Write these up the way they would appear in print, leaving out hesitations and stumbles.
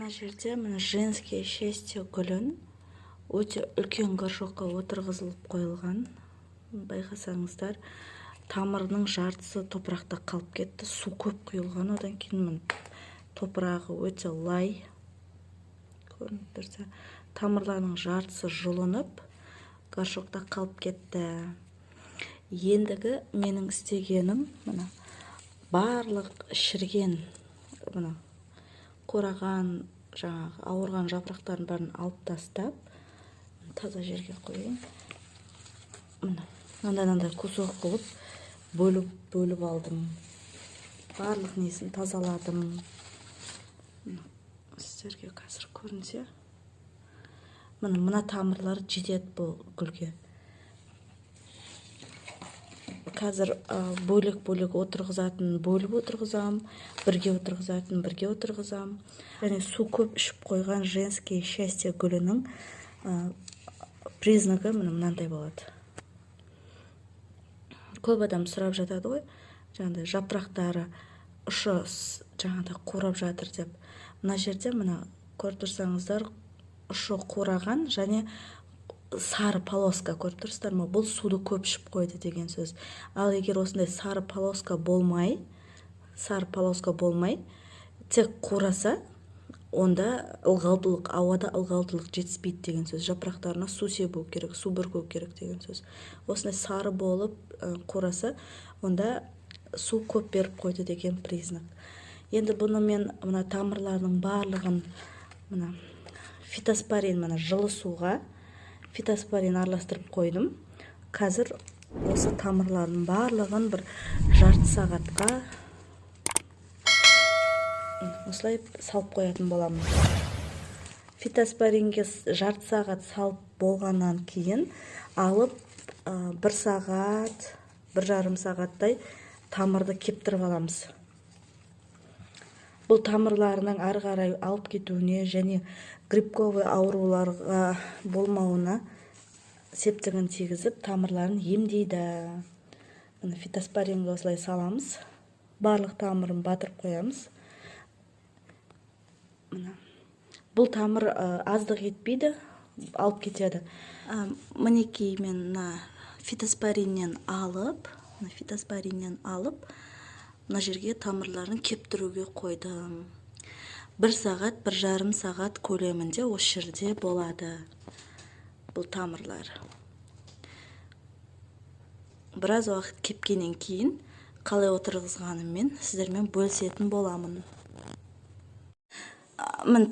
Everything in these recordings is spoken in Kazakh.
Мына жерде мына женский счастье гүлін өте үлкен горшокқа отырғызылып қойылған. Байқасаңыздар, тамырының жартысы топырақта қалып кетті. Су көп құйылған, одан кейін топырағы өте лай. Көрініп тұрса, тамырларының жартысы жұлынып, горшокта қалып кетті. Ендігі менің істегенім, мына барлық шірген, мына қураған, жаңағы ауырған жапырақтарын бәрін алып тастап, таза жерге қойайын. Мынандай кусок қылып бөліп алдым. Барлық несін тазаладым. Сіздерге қазір көрінсе. Мына тамырлары жетеді бұл гүлге. Қазір бөлек отырғызатын бөліп отырғызам, бірге отырғызам. Және су көп ішіп қойған женский счастье гүлінің признагі мынандай болады. Көп адам сұрап жатады ғой, жаңағыдай жапырақтары ұшы жаңағыдай қурап жатыр деп. Мына жерде көріп тұрсаңыздар, ұшы қураған және сары полоска, көріп тұрсыздар ма? Бұл суды көп ішіп қойды деген сөз. Ал егер осындай сары полоска болмай, тек қураса, онда ауада ылғалдылық жетіспейді деген сөз. Жапырақтарына су себу керек, су бүрку керек деген сөз. Осындай сары болып қураса, онда су көп беріп қойды деген признак. Енді бұны мен мына тамырлардың барлығын фитоспорин жылы суға фитоспорин араластырып қойдым. Қазір осы тамырлардың барлығын бір жарты сағатқа осылай салып қоятын боламын. Фитоспоринге жарты сағат салып болғаннан кейін алып бір сағат, бір жарым сағаттай тамырды кептіріп аламыз. Бұл тамырларының ары қарай алып кетуіне және грибковый ауруларға болмауына септігін тигізіп, тамырларын емдейді. Фитоспоринге осылай саламыз. Барлық тамырын батырып қоямыз. Бұл тамыр аздық етпейді, алып кетеді. Мінекей мен фитоспориннен алып, мына жерге тамырларын кептіруге қойдым. Бір сағат, бір жарым сағат көлемінде осы жерде болады бұл тамырлар. Біраз уақыт кепкеннен кейін қалай отырғызғаныммен сіздермен бөлісетін боламын.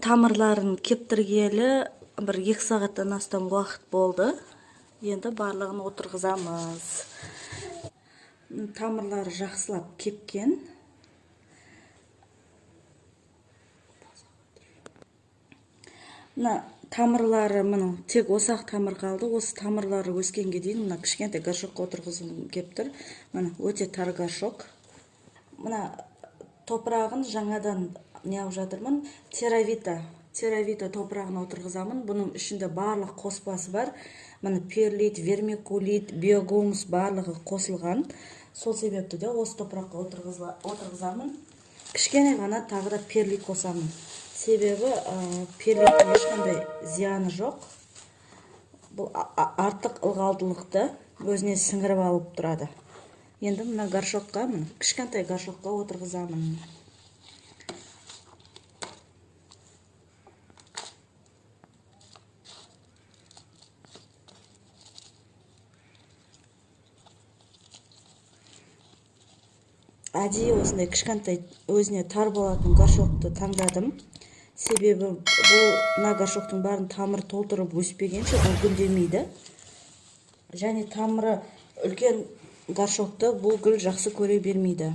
Тамырларын кептіргелі бір 2 сағаттан астам уақыт болды. Енді барлығын отырғызамыз. Тамырлары жақсылап кепкен. Тамырлары тек осақ тамыр қалды. Осы тамырлары өскенге дейін кішкентай горшокқа отырғызып кептір. Өте тар горшок. Топырағын жаңадан неғып жатырмын. Теравита топырағына отырғызамын. Бұның ішінде барлық қоспасы бар. Перлит, вермикулит, биогумус барлығы қосылған. Сол себепті де осы топыраққа отырғызамын. Кішкене ғана тағы да перлит қосамын. Себебі перлиттің ешқандай зияны жоқ. Бұл артық ылғалдылықты өзіне сіңіріп алып тұрады. Енді мына горшокқа, кішкентай горшокқа отырғызамын. Әдейі осындай кішкентай өзіне тар болатын горшокты таңдадым. Себебі мына горшоктың бәрін тамыр толтырып өспегенше бұл гүлдемейді. Және тамыры үлкен горшокты бұл гүл жақсы көре бермейді.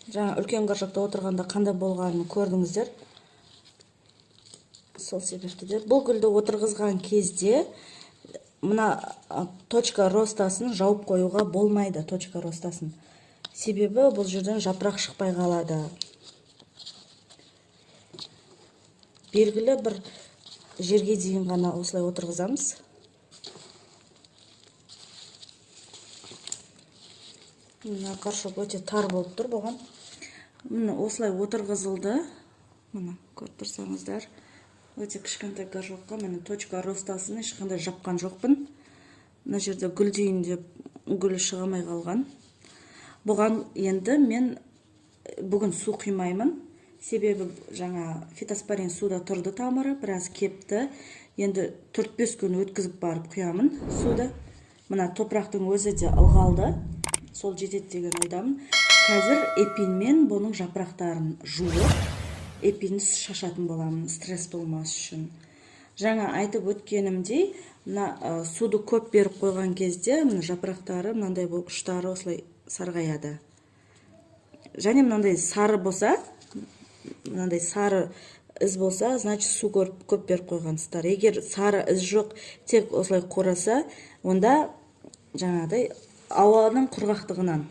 Жаңа үлкен горшокта отырғанда қандай болғанын көрдіңіздер. Сол себепті де бұл гүлді отырғызған кезде мына точка ростасын жауып қоюға болмайды, точка ростасын. Себебі бұл жерден жапырақ шықпай қалады. Белгілі бір жерге дейін ғана осылай отырғызамыз. Мына горшок өте тар болып тұр бұған. Осылай отырғызылды. мына көріп тұрсаңыздар, өте кішкентай горшокқа мені точка ростасын ешқандай жапқан жоқпын. Мына жерде гүлдейін деп гүлі шыға алмай қалған. Бұған енді мен бүгін су құймаймын. Себебі жаңа фитоспорин суда тұрды тамыры, біраз кепті. Енді 4-5 күн өткізіп барып құямын суды. Мына топырақтың өзі де ылғалды. Сол жетеді деген ойдамын. Қазір эпинмен бұның жапырақтарын жуып, эпинді шашатын боламын, стресс болмас үшін. Жаңа айтып өткенімдей, мына суды көп беріп қойған кезде, мына жапырақтары мынандай болып ұштары осылай сарғаяды. Және мынандай сары болса, мынандай сары із болса, значит су көп беріп қойғансыздар. Егер сары із жоқ, тек осылай қораса, онда жаңағыдай ауаның құрғақтығынан